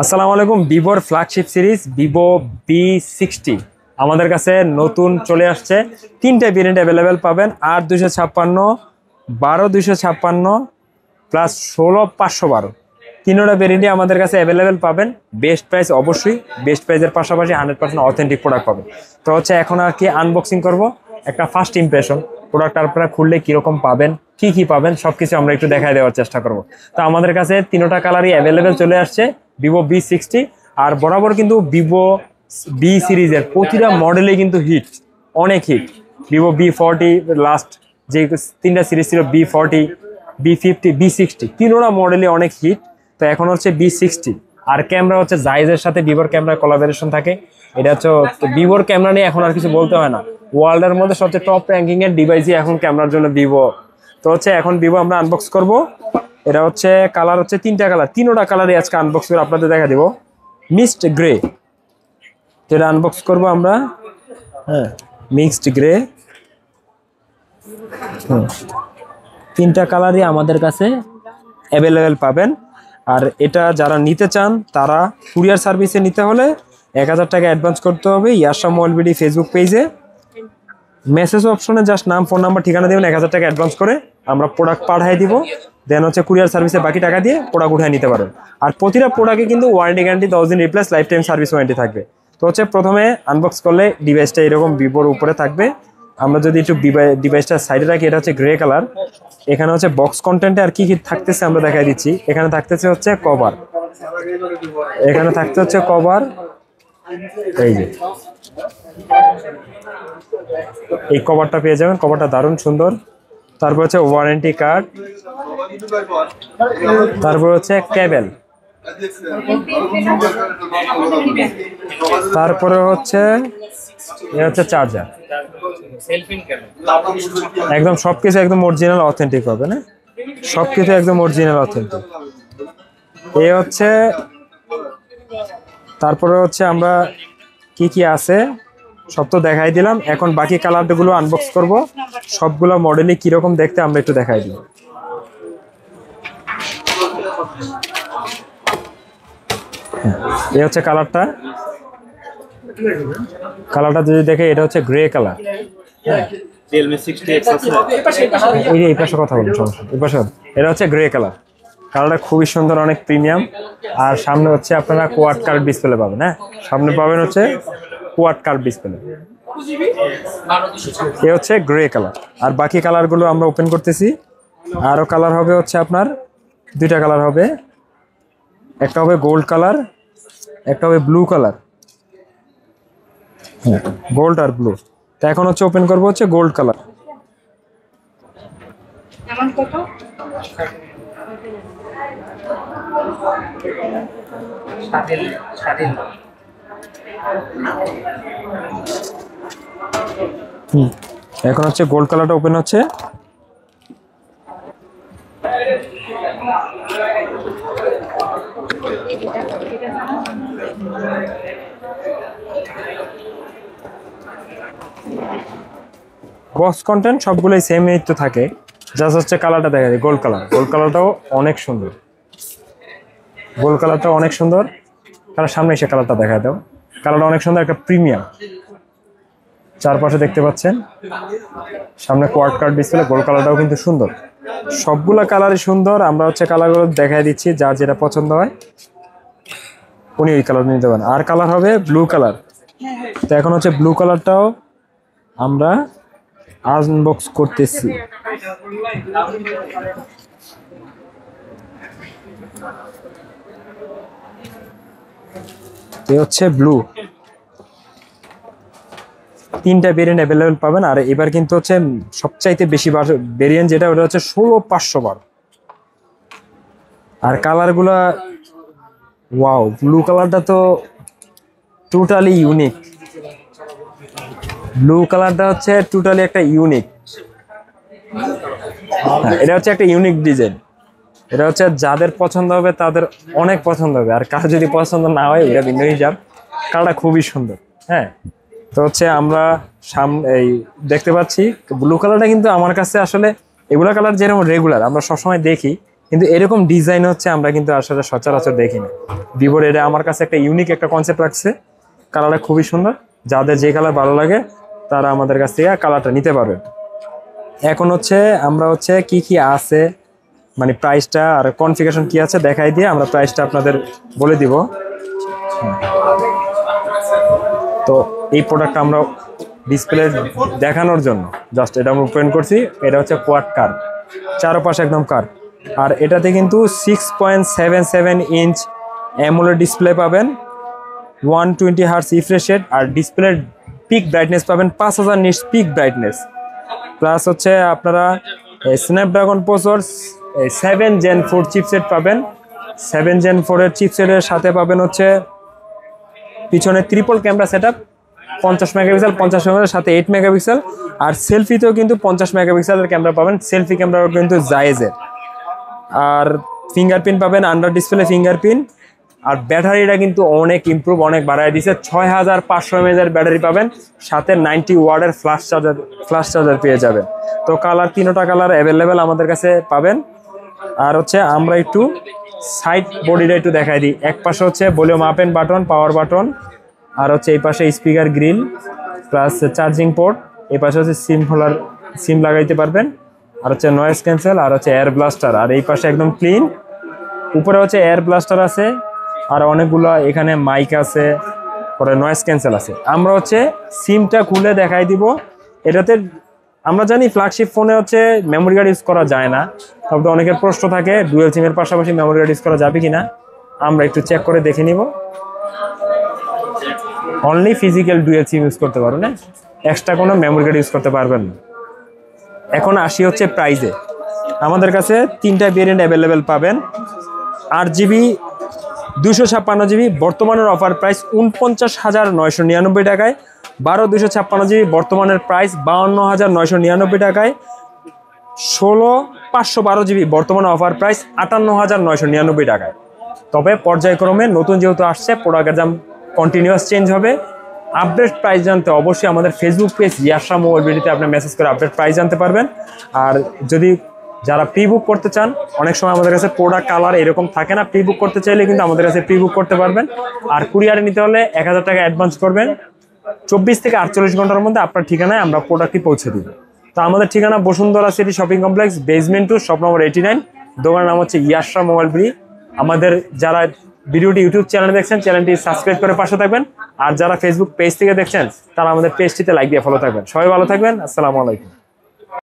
আসসালামু আলাইকুম। ভিভোর ফ্ল্যাগশিপ সিরিজ ভিভো V60 আমাদের কাছে নতুন চলে আসছে। তিনটা ভেরিয়েন্ট অ্যাভেলেবেল পাবেন, 8-256, 12-256 প্লাস 16-512। তিনোটা ভেরিয়েন্টই আমাদের কাছে অ্যাভেলেবেল পাবেন। বেস্ট প্রাইস, অবশ্যই বেস্ট প্রাইসের পাশাপাশি 100% অথেন্টিক প্রোডাক্ট পাবেন। তো হচ্ছে এখন আর কি আনবক্সিং করব, একটা ফার্স্ট ইমপ্রেশন প্রোডাক্ট আপনারা খুললে কীরকম পাবেন, কি পাবেন সব কিছু আমরা একটু দেখাই দেওয়ার চেষ্টা করব। তো আমাদের কাছে তিনোটা কালারই অ্যাভেলেবেল চলে আসছে ভিভো V60। আর বরাবর কিন্তু ভিভো বি সিরিজের প্রতিটা মডেলেই কিন্তু হিট, অনেক হিট। ভিভো V40 লাস্ট যে তিনটা সিরিজ ছিল, V40, V50, V60, তিনোটা মডেলই অনেক হিট। তো এখন হচ্ছে V60। আর ক্যামেরা হচ্ছে জাইজের সাথে ভিভোর ক্যামেরা কোলাবোরেশন থাকে। এটা হচ্ছে ভিভোর ক্যামেরা নিয়ে এখন আর কিছু বলতে হয় না, ওয়ার্ল্ডের মধ্যে সবচেয়ে টপ র্যাঙ্কিং এর ডিভাইসই এখন ক্যামেরার জন্য ভিভো। তো হচ্ছে এখন ভিভো আমরা আনবক্স করব। এটা হচ্ছে কালার হচ্ছে তিনটা কালার, তিনোটা কালারই আজকে আনবক্স করে আপনাদের দেখা দিব। মিক্সড গ্রে, যেটা আনবক্স করব আমরা। হ্যাঁ, মিক্সড গ্রে। তিনটা কালারই আমাদের কাছে অ্যাভেলেবেল পাবেন। আর এটা যারা নিতে চান তারা কুরিয়ার সার্ভিসে নিতে হলে 1000 টাকা অ্যাডভান্স করতে হবে। ইয়াশা মোবাইল বিডি ফেসবুক পেজে মেসেজ অপশনে জাস্ট নাম, ফোন নাম্বার, ঠিকানা দেবেন। 1000 টাকা অ্যাডভান্স করে আমরা প্রোডাক্ট পাঠিয়ে দিব। দেন হচ্ছে কুরিয়ার সার্ভিসে বাকি টাকা দিয়ে প্রোডাক্ট উঠিয়ে নিতে পারেন। আর প্রতিটা প্রোডাক্টে কিন্তু ওয়ারেন্টি গ্যারান্টি 10 দিন replace, life time service warranty থাকবে। তো হচ্ছে প্রথমে আনবক্স করলে ডিভাইসটা এরকম ভিভোর উপরে থাকবে। আমরা যদি একটু ডিভাইসটা সাইডে রাখি, এটা হচ্ছে গ্রে কালার। এখানে হচ্ছে বক্স কন্টেন্টে আর কি থাকতেছে আমরা দেখাই দিচ্ছি। এখানে থাকতেছে হচ্ছে কভার, এখানে থাকতে হচ্ছে কভার। এই যে এই কভারটা পেয়ে যাবেন, কভারটা দারুণ সুন্দর। তারপর হচ্ছে ওয়ারেন্টি কার্ড, তারপর হচ্ছে কেবল, তারপরে হচ্ছে চার্জার। একদম সবকিছু একদম অরিজিনাল অথেন্টিক হবে না, সবকিছু একদম অরিজিনাল অথেন্টিক। এই হচ্ছে, তারপরে হচ্ছে আমরা কি আছে সব তো দেখাই দিলাম। এখন বাকি কালারগুলো আনবক্স করব, সবগুলো মডেলই কিরকম দেখতে আমরা একটু দেখাই দিব। এই হচ্ছে কালারটা, কালারটা যদি দেখে এটা হচ্ছে গ্রে কালার। এই পাশে কথা বলুন, সমস্যা এই পাশে। এটা হচ্ছে গ্রে কালার, কালারটা খুবই সুন্দর, অনেক প্রিমিয়াম। আর সামনে হচ্ছে আপনারা কোয়াড কার্ভ ডিসপ্লে পাবেন। হ্যাঁ, সামনে পাবেন হচ্ছে কোয়াড কার্ভ ডিসপ্লে। এ হচ্ছে গ্রে কালার। আর বাকি কালারগুলো আমরা ওপেন করতেছি। আরও কালার হবে হচ্ছে আপনার দুইটা কালার হবে, একটা হবে গোল্ড কালার, একটা হবে ব্লু কালার। হ্যাঁ, গোল্ড আর ব্লু। তো এখন হচ্ছে ওপেন করবো হচ্ছে গোল্ড কালার। এখন হচ্ছে গোল্ড কালারটা ওপেন হচ্ছে। বক্স কন্টেন্ট সবগুলোই সেম এই তো থাকে, জাস্ট হচ্ছে কালারটা দেখা যায় গোল্ড কালার। গোল্ড কালারটাও অনেক সুন্দর, গোল্ড কালারটাও অনেক সুন্দর। কালার সামনে এসে কালারটা দেখা দাও, কালারটা অনেক সুন্দর, একটা প্রিমিয়াম। চারপাশে দেখতে পাচ্ছেন সামনে কোয়াড কার্ভ ডিসপ্লে, গোল্ড কালারটাও কিন্তু সুন্দর। সবগুলা কালারই সুন্দর। আমরা হচ্ছে কালারগুলো দেখাই দিচ্ছি, যার যেটা পছন্দ হয় উনি ওই কালার নিতে পারেন। আর কালার হবে ব্লু কালার। তো এখন হচ্ছে ব্লু কালারটাও আমরা আনবক্স করতেছি। এই হচ্ছে ব্লু। তিনটা ভেরিয়েন্ট অ্যাভেলেবেল পাবেন। আর এবার কিন্তু হচ্ছে সবচাইতে বেশি ভেরিয়েন্ট যেটা, ওটা হচ্ছে 16-512। আর কালারগুলা ওয়াও, ব্লু কালারটা তো টোটালি ইউনিক। ব্লু কালারটা হচ্ছে টোটালি একটা ইউনিক। এটা হচ্ছে একটা ইউনিক ডিজাইন। এটা হচ্ছে যাদের পছন্দ হবে তাদের অনেক পছন্দ হবে, আর কার যদি পছন্দ না হয় এটা ভিন্ন হিসাব। কালারটা খুবই সুন্দর। হ্যাঁ, তো হচ্ছে আমরা এই দেখতে পাচ্ছি ব্লু কালারটা কিন্তু আমার কাছে আসলে এগুলা কালার যেরকম রেগুলার আমরা সবসময় দেখি, কিন্তু এরকম ডিজাইন হচ্ছে আমরা কিন্তু আসলে সচরাচর দেখি না। ভিভোর এটা আমার কাছে একটা ইউনিক একটা কনসেপ্ট রাখছে। কালারটা খুবই সুন্দর, যাদের যে কালার ভালো লাগে তারা আমাদের কাছ থেকে কালারটা নিতে পারবে। এখন হচ্ছে আমরা হচ্ছে কি কি আছে, মানে প্রাইসটা আর কনফিগারেশন কি আছে দেখাই দিয়ে আমরা প্রাইসটা আপনাদের বলে দিব। তো এই প্রোডাক্টটা আমরা ডিসপ্লে দেখানোর জন্য জাস্ট এটা আমরা ওপেন করছি। এটা হচ্ছে কোয়াড কার, চারপাশে একদম কার। আর এটাতে কিন্তু 6.77 ইঞ্চ অ্যামোলেড ডিসপ্লে পাবেন, 120 হার্টজ রিফ্রেশ রেট, আর ডিসপ্লের পিক ব্রাইটনেস পাবেন 5000 নিটস পিক ব্রাইটনেস। প্লাস হচ্ছে আপনারা স্ন্যাপড্রাগন প্রসেসর 7 Gen 4 চিপসেট পাবেন। 7 Gen 4 এর চিপসেটের সাথে পাবেন হচ্ছে পিছনে triple camera setup, 50 megapixel, 50 megapixel সাথে 8 মেগাপিক্সেল। আর সেলফিতেও কিন্তু 50 মেগাপিক্সেলের ক্যামেরা পাবেন, সেলফি ক্যামেরাও কিন্তু জায়েজের। আর ফিঙ্গারপ্রিন্ট পাবেন, আন্ডার ডিসপ্লে ফিঙ্গারপ্রিন্ট। আর ব্যাটারিটা কিন্তু অনেক ইমপ্রুভ, অনেক বাড়ায় দিয়েছে। 6500 mAh ব্যাটারি পাবেন, সাথে 90 ওয়াটের ফ্লাশ চার্জার পেয়ে যাবেন। তো কালার, তিনটা কালার অ্যাভেলেবেল আমাদের কাছে পাবেন। আর হচ্ছে আমরা একটু সাইড বডিটা একটু দেখাই দিই। এক পাশে হচ্ছে volume up and button, power button, আর হচ্ছে এই পাশে speaker grill plus charging port. এই পাশে হচ্ছে সিম হোল্ডার, সিম লাগাইতে পারবেন। আর হচ্ছে নয়েজ ক্যান্সেল, আর হচ্ছে এয়ার ব্লাস্টার। আর এই পাশে একদম ক্লিন, উপরে হচ্ছে এয়ার ব্লাস্টার আছে, আর অনেকগুলো এখানে মাইক আছে, পরে নয়েজ ক্যান্সেল আছে। আমরা হচ্ছে সিমটা খুলে দেখাই দিব। এটাতে আমরা জানি ফ্ল্যাগশিপ ফোনে হচ্ছে মেমোরি কার্ড ইউজ করা যায় না, তবে তো অনেকের প্রশ্ন থাকে ডুয়েল সিমের পাশাপাশি মেমোরি কার্ড ইউজ করা যাবে কিনা। আমরা একটু চেক করে দেখে নিব। Only physical dual SIM use করতে পারবেন, না এক্সট্রা কোনো মেমোরি কার্ড ইউজ করতে পারবেন না। এখন আসি হচ্ছে প্রাইজে। আমাদের কাছে তিনটা ভেরিয়েন্ট অ্যাভেলেবেল পাবেন। 8GB 256GB বর্তমানের অফার প্রাইস 49,999 টাকায়। 12 256GB বর্তমানের প্রাইস 52,999 টাকায়। 16 512GB বর্তমানে অফার প্রাইস 58,999 টাকায়। তবে পর্যায়ক্রমে নতুন যেহেতু আসছে, প্রোডাক্টের দাম কন্টিনিউয়াস চেঞ্জ হবে। আপডেট প্রাইস জানতে অবশ্যই আমাদের ফেসবুক পেজ ইয়াশা মোবাইল ভিডিওতে আপনি মেসেজ করে আপডেট প্রাইস জানতে পারবেন। আর যদি যারা প্রি বুক করতে চান, অনেক সময় আমাদের কাছে প্রোডাক্ট কালার এরকম থাকে না, প্রি বুক করতে চাইলে কিন্তু আমাদের কাছে প্রি বুক করতে পারবেন। আর কুরিয়ারে নিতে হলে 1000 টাকা অ্যাডভান্স করবেন, 24 থেকে 48 ঘন্টার মধ্যে আপনার ঠিকানায় আমরা প্রোডাক্টটি পৌঁছে দিব। তো আমাদের ঠিকানা Bashundhara city shopping complex, basement 2, shop number 89। দোকানের নাম হচ্ছে ইয়াশা মোবাইল ভিডিও। আমাদের যারা ভিডিওটি ইউটিউব চ্যানেলে দেখছেন, চ্যানেলটি সাবস্ক্রাইব করে পাশে থাকবেন। আর যারা ফেসবুক পেজ থেকে দেখছেন, তারা আমাদের পেজটিতে লাইক দিয়ে ফলো থাকবেন। সবাই ভালো থাকবেন, আসসালামু আলাইকুম।